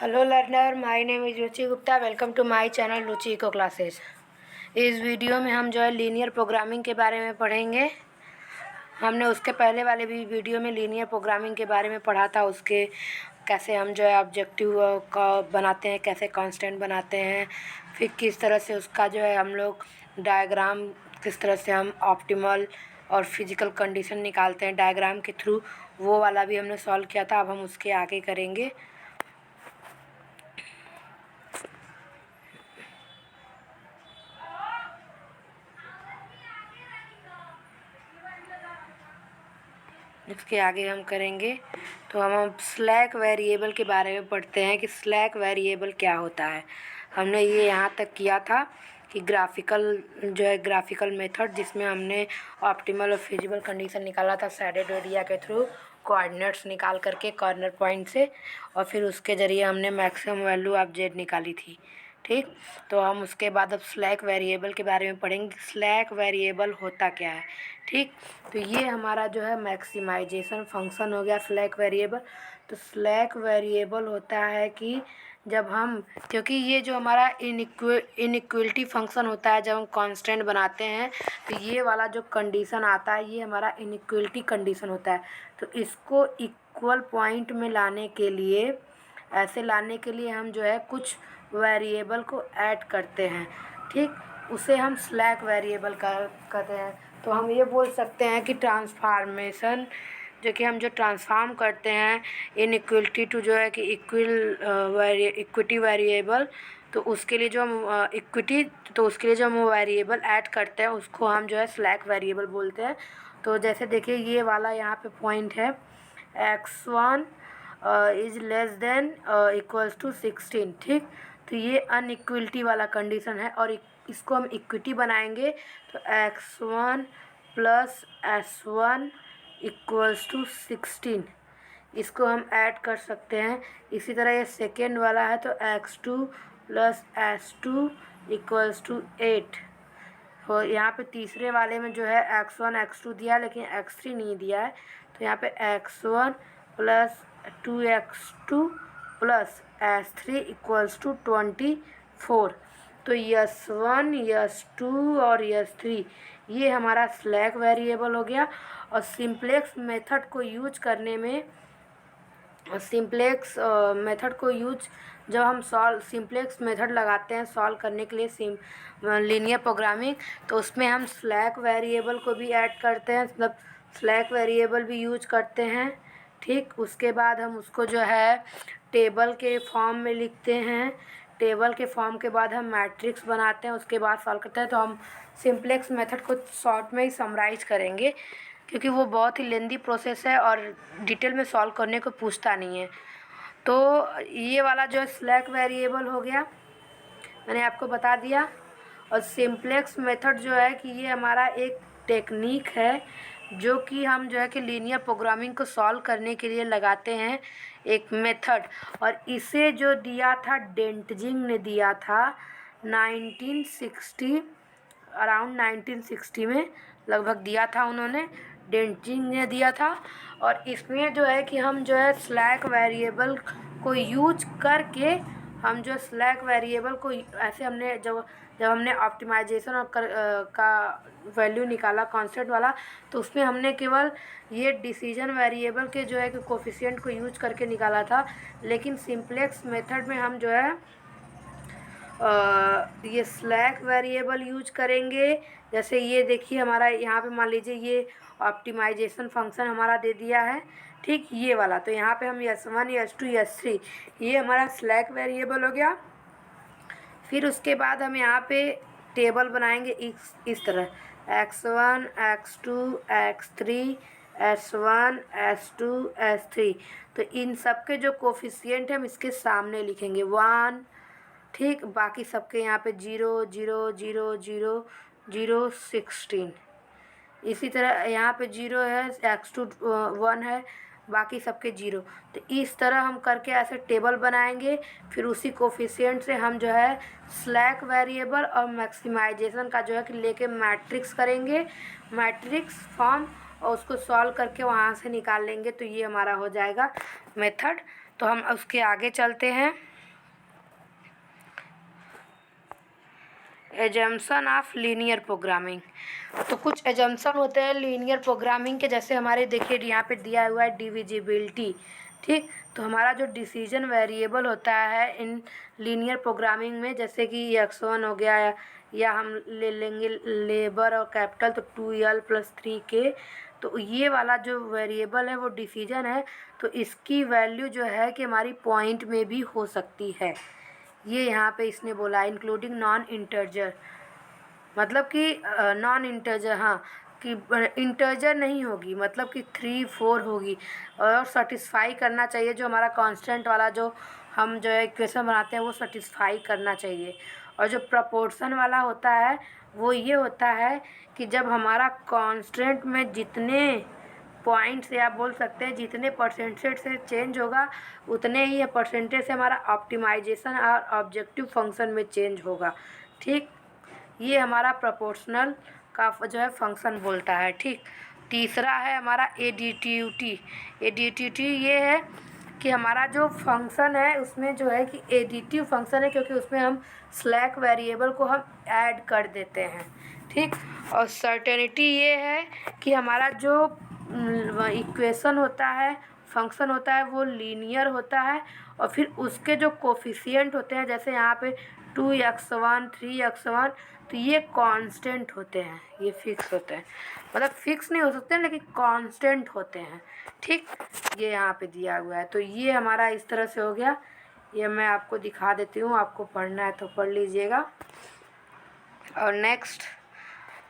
Hello learner, my name is Ruchi Gupta. Welcome to my channel Ruchi eco classes. इस video में हम जो है लीनियर प्रोग्रामिंग के बारे में पढ़ेंगे। हमने उसके पहले वाले भी वीडियो में लीनियर प्रोग्रामिंग के बारे में पढ़ा था। उसके कैसे हम जो है ऑब्जेक्टिव का बनाते हैं, कैसे कांस्टेंट बनाते हैं, फिर किस तरह से उसका जो है हम लोग डायग्राम, किस तरह से हम ऑप्टिमल और फिजिकल कंडीशन निकालते हैं डायग्राम के थ्रू, वो वाला भी हमने सॉल्व किया था। अब हम उसके आगे करेंगे। इसके आगे हम करेंगे तो हम स्लैक वेरिएबल के बारे में पढ़ते हैं कि स्लैक वेरिएबल क्या होता है। हमने ये यहाँ तक किया था कि ग्राफिकल मेथड, जिसमें हमने ऑप्टिमल और फिजिबल कंडीशन निकाला था शेडेड एरिया के थ्रू, कोऑर्डिनेट्स निकाल करके कॉर्नर पॉइंट से, और फिर उसके ज़रिए हमने मैक्सिमम वैल्यू ऑफ जेड निकाली थी। ठीक, तो हम उसके बाद अब स्लैक वेरिएबल के बारे में पढ़ेंगे। स्लैक वेरिएबल होता क्या है। ठीक, तो ये हमारा जो है मैक्सिमाइजेशन फंक्शन हो गया स्लैक वेरिएबल। तो स्लैक वेरिएबल होता है कि जब हम, क्योंकि ये जो हमारा इनइक्वलिटी फंक्शन होता है, जब हम कांस्टेंट बनाते हैं तो ये वाला जो कंडीशन आता है ये हमारा इनइक्वलिटी कंडीशन होता है। तो इसको इक्वल पॉइंट में लाने के लिए, ऐसे लाने के लिए हम जो है कुछ वेरिएबल को ऐड करते हैं। ठीक, उसे हम स्लैक वेरिएबल कहते हैं। तो हम ये बोल सकते हैं कि ट्रांसफॉर्मेशन, जो कि हम जो ट्रांसफॉर्म करते हैं इनइक्वलिटी टू जो है कि इक्विटी वेरिएबल, तो उसके लिए जो हम उसके लिए जो हम वेरिएबल ऐड करते हैं उसको हम जो है स्लैक वेरिएबल बोलते हैं। तो जैसे देखिए ये वाला यहाँ पे पॉइंट है x1 is less than equals to 16। ठीक, तो ये अनइक्वलिटी वाला कंडीशन है और इसको हम इक्विटी बनाएंगे तो x1 plus s1 equals to 16, इसको हम ऐड कर सकते हैं। इसी तरह ये सेकेंड वाला है तो x2 plus s2 equals to 8। और यहाँ पे तीसरे वाले में जो है x1 x2 दिया लेकिन x3 नहीं दिया है, तो यहाँ पे x1 plus 2x2 plus s3 equals to 24। तो यस1 यस2 और यस3 ये हमारा स्लैक वेरिएबल हो गया। और सिंप्लेक्स मेथड को यूज करने में, जब हम सिंप्लेक्स मेथड लगाते हैं सॉल्व करने के लिए लीनियर प्रोग्रामिंग, तो उसमें हम स्लैक वेरिएबल को भी ऐड करते हैं, मतलब स्लैक वेरिएबल भी यूज करते हैं। ठीक, उसके बाद हम उसको जो है टेबल के फॉर्म में लिखते हैं। टेबल के फॉर्म के बाद हम मैट्रिक्स बनाते हैं, उसके बाद सॉल्व करते हैं। तो हम सिंप्लेक्स मेथड को शॉर्ट में ही समराइज करेंगे क्योंकि वो बहुत ही लेंदी प्रोसेस है और डिटेल में सॉल्व करने को पूछता नहीं है। तो ये वाला जो स्लैक वेरिएबल हो गया, मैंने आपको बता दिया। और सिंप्लेक्स मेथड जो है कि ये हमारा एक टेक्निक है जो कि हम जो है कि लीनियर प्रोग्रामिंग को सॉल्व करने के लिए लगाते हैं, एक मेथड। और इसे जो दिया था डेंटजिंग ने दिया था 1960, अराउंड 1960 में लगभग दिया था उन्होंने, डेंटजिंग ने दिया था। और इसमें जो है कि हम जो है स्लैक वेरिएबल को यूज करके, हम जो स्लैक वेरिएबल को ऐसे हमने जब हमने ऑप्टिमाइजेशन और का वैल्यू निकाला कांस्टेंट वाला, तो उसमें हमने केवल ये डिसीजन वेरिएबल के जो है कि कोफिशिएंट को यूज करके निकाला था। लेकिन सिंप्लेक्स मेथड में हम जो है ये स्लैक वेरिएबल यूज करेंगे। जैसे ये देखिए हमारा यहाँ पे मान लीजिए ये ऑप्टिमाइजेशन फंक्शन हमारा दे दिया है, ठीक, ये वाला। तो यहाँ पे हम यस1 यस2 यस3 ये हमारा स्लैक वेरिएबल हो गया। फिर उसके बाद हम यहाँ पे टेबल बनाएंगे इस तरह x1 x2 x3 s1 s2 s3। तो इन सब के जो कोफिशिएंट है हम इसके सामने लिखेंगे 1। ठीक, बाकी सबके यहाँ पे 0 0 0 0 0 16। इसी तरह यहाँ पे 0 है, x2 1 है, बाकी सबके 0। तो इस तरह हम करके ऐसे टेबल बनाएंगे। फिर उसी कोफिशिएंट से हम जो है स्लैक वेरिएबल और मैक्सिमाइजेशन का जो है कि लेके मैट्रिक्स करेंगे, मैट्रिक्स फॉर्म, और उसको सॉल्व करके वहाँ से निकाल लेंगे। तो ये हमारा हो जाएगा मेथड। तो हम उसके आगे चलते हैं। Assumption of linear programming. तो कुछ एजम्पशन होते हैं लीनियर प्रोग्रामिंग के, जैसे हमारे देखिए यहाँ पे दिया हुआ है डिविजिबिलिटी। ठीक, तो हमारा जो डिसीजन वेरिएबल होता है इन लीनियर प्रोग्रामिंग में, जैसे कि x1 हो गया, या हम ले लेंगे लेबर और कैपिटल, तो 2l+3k। तो ये वाला जो वेरिएबल है वो डिसीजन है, तो इसकी वैल्यू जो है कि हमारी पॉइंट में भी हो सकती है। ये यहाँ पे इसने बोला इंक्लूडिंग नॉन इंटरजर, मतलब कि नॉन इंटरजर, हाँ, कि इंटरजर नहीं होगी, मतलब कि 3 4 होगी, और सेटिस्फाई करना चाहिए जो हमारा कांस्टेंट वाला जो हम जो है इक्वेशन बनाते हैं वो सेटिस्फाई करना चाहिए। और जो प्रपोर्शन वाला होता है वो ये होता है कि जब हमारा कांस्टेंट में जितने पॉइंट से आप बोल सकते हैं जितने परसेंटेज से चेंज होगा उतने ही परसेंटेज से हमारा ऑप्टिमाइजेशन और ऑब्जेक्टिव फंक्शन में चेंज होगा। ठीक, ये हमारा प्रोपोर्शनल का जो है फंक्शन बोलता है। ठीक, तीसरा है हमारा एडिटिविटी। एडिटिविटी ये है कि हमारा जो फंक्शन है उसमें जो है कि एडिटिव फंक्शन है, क्योंकि उसमें हम स्लैक वेरिएबल को हम ऐड कर देते हैं। ठीक, और सर्टेनिटी ये है कि हमारा जो इक्वेशन होता है, फंक्शन होता है, वो लीनियर होता है, और फिर उसके जो कोफिशिएंट होते हैं, जैसे यहाँ पे 2x1 3x1, तो ये कांस्टेंट होते हैं, ये फिक्स होते हैं, मतलब फिक्स नहीं हो सकते हैं लेकिन कांस्टेंट होते हैं। ठीक, ये यहाँ पे दिया हुआ है। तो ये हमारा इस तरह से हो गया। ये मैं आपको दिखा देती हूँ, आपको पढ़ना है तो पढ़ लीजिएगा। और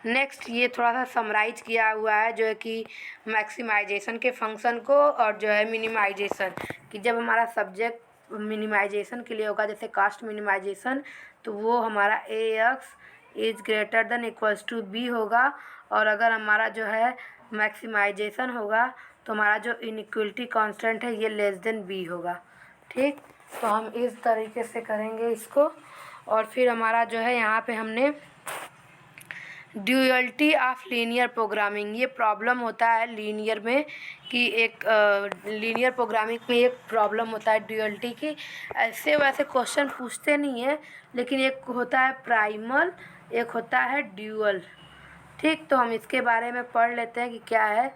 नेक्स्ट ये थोड़ा सा समराइज किया हुआ है जो है कि मैक्सिमाइजेशन के फंक्शन को, और जो है मिनिमाइजेशन, कि जब हमारा सब्जेक्ट मिनिमाइजेशन के लिए होगा, जैसे कास्ट मिनिमाइजेशन, तो वो हमारा ax is greater than equals to b होगा, और अगर हमारा जो है मैक्सिमाइजेशन होगा तो हमारा जो इनइक्वलिटी कांस्टेंट है ये लेस देन b होगा। ठीक, तो हम इस तरीके से करेंगे इसको। और फिर हमारा जो है यहाँ पे हमने ड्यूअलिटी ऑफ लीनियर प्रोग्रामिंग, ये प्रॉब्लम होता है लीनियर में, कि एक लीनियर प्रोग्रामिंग में एक प्रॉब्लम होता है ड्यूअलिटी की। ऐसे वैसे क्वेश्चन पूछते नहीं हैं, लेकिन एक होता है प्राइमल, एक होता है ड्यूअल। ठीक, तो हम इसके बारे में पढ़ लेते हैं कि क्या है।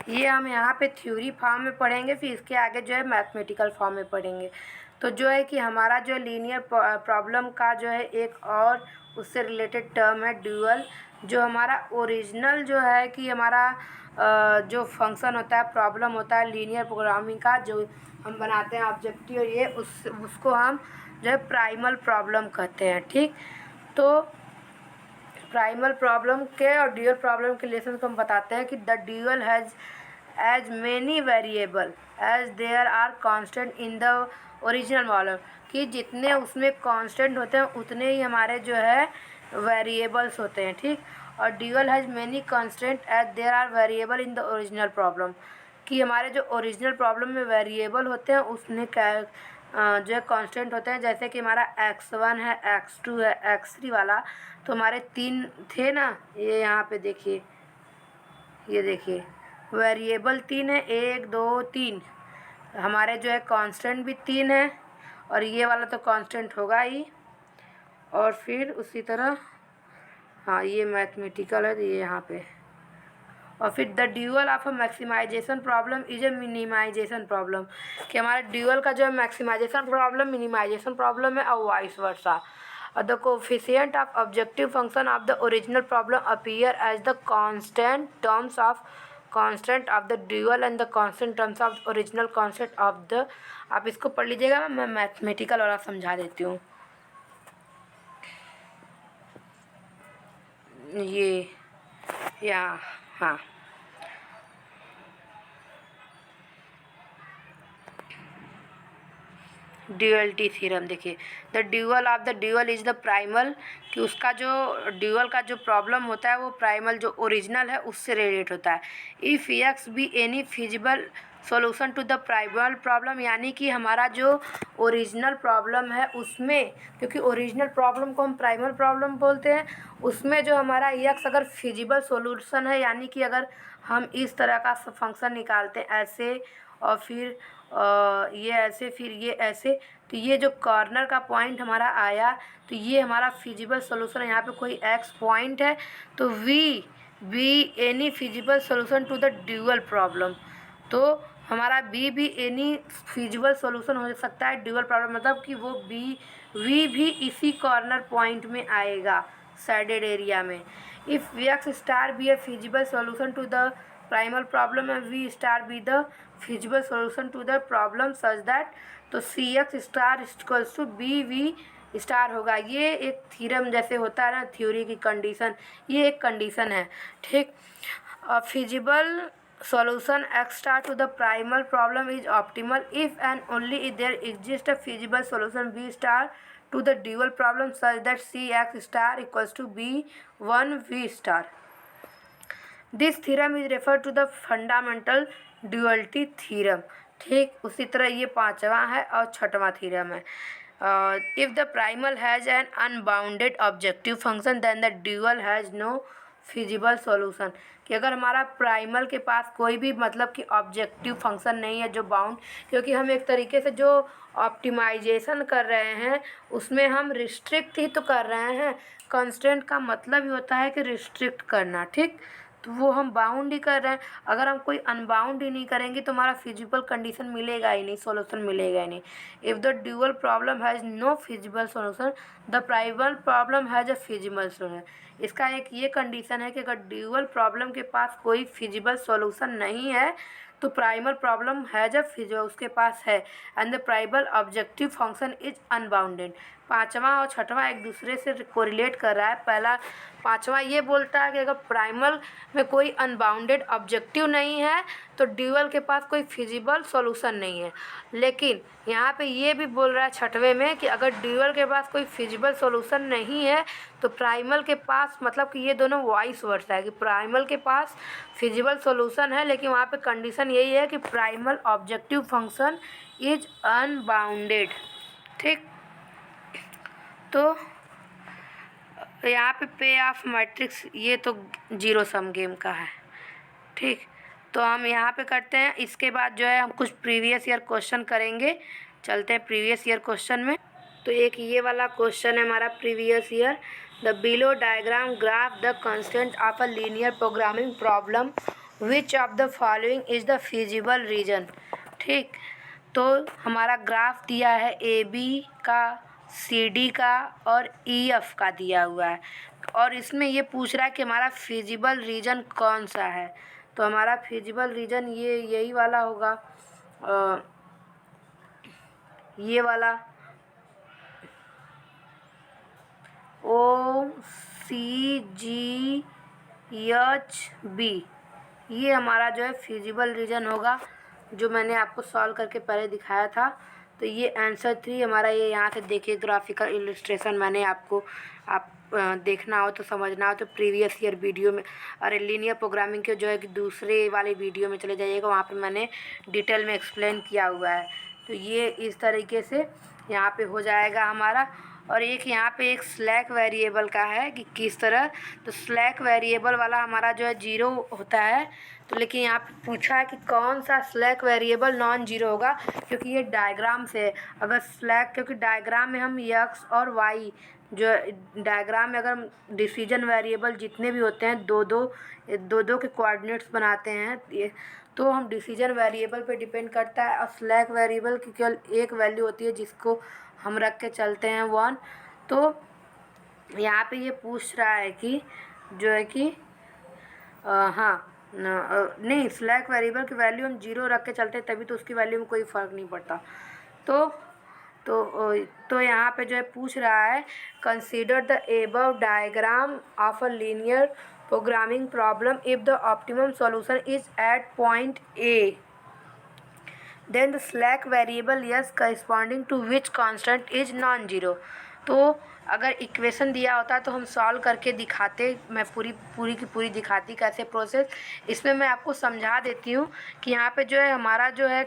ये हम यहाँ पे थ्योरी फॉर्म में पढ़ेंगे, फिर इसके आगे जो है मैथमेटिकल फॉर्म में पढ़ेंगे। तो जो है कि हमारा जो लीनियर प्रॉब्लम का जो है एक और उससे रिलेटेड टर्म है ड्यूअल। जो हमारा ओरिजिनल जो है कि हमारा जो फंक्शन होता है, प्रॉब्लम होता है लीनियर प्रोग्रामिंग का, जो हम बनाते हैं ऑब्जेक्टिव, ये उसको हम जो है प्राइमल प्रॉब्लम कहते हैं। ठीक, तो प्राइमल प्रॉब्लम के और ड्यूअल प्रॉब्लम के रिलेशन को हम बताते हैं कि the dual has as many variable as there are constant in the original model, कि जितने उसमें कांस्टेंट होते हैं उतने ही हमारे जो है वेरिएबल्स होते हैं। ठीक, और dual has many constant as there are variable in the original problem, कि हमारे जो ओरिजिनल प्रॉब्लम में वेरिएबल होते हैं उसमें क्या जो है कांस्टेंट होते हैं। जैसे कि हमारा x1 है, x2 है, x3 वाला, तो हमारे 3 थे ना, ये यहाँ पे देखिए, ये देखिए वेरिएबल 3 है, 1 2 3, हमारे जो है कांस्टेंट भी 3 है, और ये वाला तो कांस्टेंट होगा ही। और फिर उसी तरह हाँ, ये मैथमेटिकल है, तो ये यहाँ पे। और फिर the dual of a maximization problem is a minimization problem, कि हमारा ड्यूअल का जो है मैक्सिमाइजेशन प्रॉब्लम मिनिमाइजेशन प्रॉब्लम है, और vice versa. The coefficient of objective function of the original problem appear as the constant terms of constant of the dual and the constant terms of original constant of the. आप इसको पढ़ लीजिएगा, मैं mathematical वाला समझा देती हूँ। ये यहाँ, हाँ, ड्यूअलिटी थ्योरम देखिए, the dual of the dual is the primal, कि उसका जो ड्यूअल का जो प्रॉब्लम होता है वो प्राइमल जो ओरिजिनल है उससे रिलेट होता है। If x be any feasible solution to the primal problem, यानी कि हमारा जो ओरिजिनल प्रॉब्लम है उसमें, क्योंकि ओरिजिनल प्रॉब्लम को हम प्राइमल प्रॉब्लम बोलते हैं, उसमें जो हमारा एक्स अगर फिजिबल सॉल्यूशन है, यानी कि अगर हम इस तरह का फंक्शन निकालते हैं ऐसे, और फिर ये ऐसे, फिर ये ऐसे। तो ये जो कॉर्नर का पॉइंट हमारा आया, तो ये हमारा फिजिबल सोल्यूशन है। यहाँ पे कोई एक्स पॉइंट है, तो v any feasible solution to the dual problem. तो हमारा बी भी एनी फिजिबल सोल्यूशन हो सकता है ड्यूअल प्रॉब्लम, मतलब कि वो वी भी इसी कॉर्नर पॉइंट में आएगा, सैडेड एरिया में। If X star be a feasible solution to the primal problem and V star be the feasible solution to the problem such that, तो C X star equals to B V star होगा। ये एक theorem जैसे होता है ना, theory की condition, ये एक कंडीशन है, ठीक। Feasible solution x star to the primal problem is optimal if and only if there exists a feasible solution b star to the dual problem such that c x star equals to b 1 v star. This theorem is referred to the fundamental duality theorem, ठीक। उसी तरह ये पांचवा है और छठवां theorem है। If the primal has an unbounded objective function then the dual has no feasible solution, कि अगर हमारा प्राइमल के पास कोई भी मतलब कि ऑब्जेक्टिव फंक्शन नहीं है जो बाउंड, क्योंकि हम एक तरीके से जो ऑप्टिमाइजेशन कर रहे हैं उसमें हम रिस्ट्रिक्ट ही तो कर रहे हैं। कंस्ट्रेंट का मतलब ही होता है कि रिस्ट्रिक्ट करना, ठीक। तो वो हम बाउंड ही कर रहे हैं। अगर हम कोई अनबाउंड ही नहीं करेंगे तो हमारा फिजिबल कंडीशन मिलेगा ही नहीं, सॉल्यूशन मिलेगा ही नहीं। If the dual problem has no feasible solution the primal problem has a feasible solution. इसका एक ये कंडीशन है कि अगर ड्यूअल प्रॉब्लम के पास कोई फिजिबल सॉल्यूशन नहीं है तो primal problem has a feasible उसके पास है, and the primal objective function is unbounded. पाँचवा और छठवां एक दूसरे से कोरिलेट कर रहा है। पहला पाँचवा ये बोलता है कि अगर प्राइमल में कोई अनबाउंडेड ऑब्जेक्टिव नहीं है तो ड्यूअल के पास कोई फिजिबल सॉल्यूशन नहीं है, लेकिन यहाँ पे ये भी बोल रहा है छठवें में कि अगर ड्यूअल के पास कोई फिजिबल सॉल्यूशन नहीं है तो प्राइमल के पास, मतलब कि ये दोनों वाइस वर्सा है कि प्राइमल के पास फिजिबल सॉल्यूशन है, लेकिन वहाँ पे कंडीशन यही है कि primal objective function is unbounded, ठीक। तो यहाँ पे ऑफ मैट्रिक्स ये तो जीरो सम गेम का है, ठीक। तो हम यहाँ पे करते हैं, इसके बाद जो है हम कुछ प्रीवियस ईयर क्वेश्चन करेंगे। चलते हैं प्रीवियस ईयर क्वेश्चन में। तो एक ये वाला क्वेश्चन है हमारा previous year, the below diagram graph the constraint of a linear programming problem which of the following is the feasible region, ठीक। तो हमारा ग्राफ दिया है ए बी का, सी डी का और ई एफ का दिया हुआ है, और इसमें ये पूछ रहा है कि हमारा फिजिबल रीजन कौन सा है। तो हमारा फिजिबल रीजन ये यही वाला होगा, ये वाला ओ सी जी एच बी, ये हमारा जो है फिजिबल रीजन होगा, जो मैंने आपको सॉल्व करके पहले दिखाया था। तो ये आंसर 3 हमारा, ये यहाँ से देखिए ग्राफिकल इलस्ट्रेशन मैंने आपको, आप देखना हो तो समझना हो तो प्रीवियस ईयर वीडियो में, अरे लीनियर प्रोग्रामिंग के जो है कि दूसरे वाले वीडियो में चले जाइएगा, वहाँ पे मैंने डिटेल में एक्सप्लेन किया हुआ है। तो ये इस तरीके से यहाँ पे हो जाएगा हमारा। और एक यहाँ पे एक स्लैक वेरिएबल का है कि किस तरह, तो स्लैक वेरिएबल वाला हमारा जो है 0 होता है। तो लेकिन यहाँ पे पूछा है कि कौन सा स्लैक वेरिएबल नॉन जीरो होगा, क्योंकि ये डायग्राम से अगर स्लैक, क्योंकि डायग्राम में हम एक्स और वाई, जो डायग्राम में अगर हम डिसीजन वेरिएबल जितने भी होते हैं दो दो के कोऑर्डिनेट्स बनाते हैं, ये तो हम डिसीजन वेरिएबल पे डिपेंड करता है। और स्लैक वेरिएबल की केवल एक वैल्यू होती है जिसको हम रख के चलते हैं 1। तो यहाँ पे ये पूछ रहा है कि जो है कि हाँ नहीं, स्लैक वेरिएबल की वैल्यू हम 0 रख के चलते हैं तभी तो उसकी वैल्यू में कोई फ़र्क नहीं पड़ता। तो यहाँ पे जो है पूछ रहा है, consider the above diagram of a linear programming problem if the optimum solution is at point A, then the slack variable yes corresponding to which constant is non zero. तो अगर इक्वेशन दिया होता तो हम सॉल्व करके दिखाते, मैं पूरी की पूरी दिखाती कैसे प्रोसेस। इसमें मैं आपको समझा देती हूँ कि यहाँ पे जो है हमारा जो है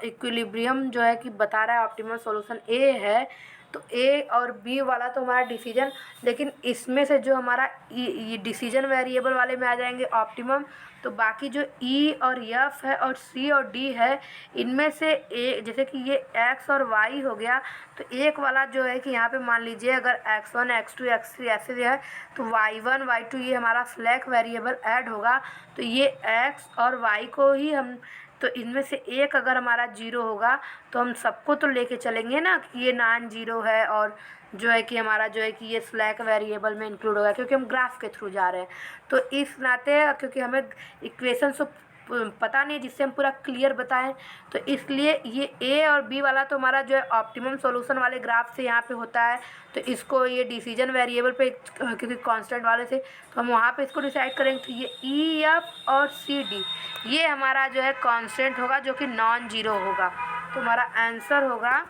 इक्विलिब्रियम जो है कि बता रहा है ऑप्टिमल सॉल्यूशन ए है, तो ए और बी वाला तो हमारा डिसीजन, लेकिन इसमें से जो हमारा ये डिसीजन वेरिएबल वाले में आ जाएंगे ऑप्टिमम। तो बाकी जो ई और एफ है और सी और डी है, इनमें से ए, जैसे कि ये एक्स और वाई हो गया, तो एक वाला जो है कि यहाँ पे मान लीजिए अगर x1 x2 x3 ऐसे जो है, तो y1 y2 ये हमारा स्लैक वेरिएबल ऐड होगा। तो ये x और y को ही हम, तो इनमें से एक अगर हमारा 0 होगा तो हम सबको तो लेके चलेंगे ना कि ये नॉन जीरो है, और जो है कि हमारा जो है कि ये स्लैक वेरिएबल में इंक्लूड होगा, क्योंकि हम ग्राफ के थ्रू जा रहे हैं। तो इस नाते क्योंकि हमें इक्वेशन से पता नहीं जिससे हम पूरा क्लियर बताएं, तो इसलिए ये ए और बी वाला तो हमारा जो है ऑप्टिमम सॉल्यूशन वाले ग्राफ से यहाँ पे होता है। तो इसको ये डिसीजन वेरिएबल पे क्योंकि कांस्टेंट वाले से, तो हम वहाँ पे इसको डिसाइड करेंगे। तो ये ई एफ और सी डी ये हमारा जो है कांस्टेंट होगा जो कि नॉन जीरो होगा। तो हमारा आंसर होगा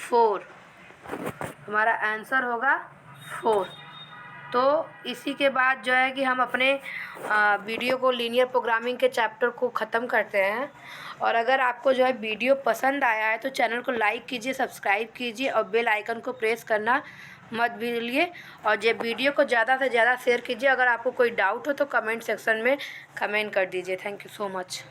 4, हमारा आंसर होगा 4। तो इसी के बाद जो है कि हम अपने वीडियो को लीनियर प्रोग्रामिंग के चैप्टर को ख़त्म करते हैं। और अगर आपको जो है वीडियो पसंद आया है तो चैनल को लाइक कीजिए, सब्सक्राइब कीजिए और बेल आइकन को प्रेस करना मत भूलिए। और ये वीडियो को ज़्यादा से ज़्यादा शेयर कीजिए। अगर आपको कोई डाउट हो तो कमेंट सेक्शन में कमेंट कर दीजिए। Thank you so much.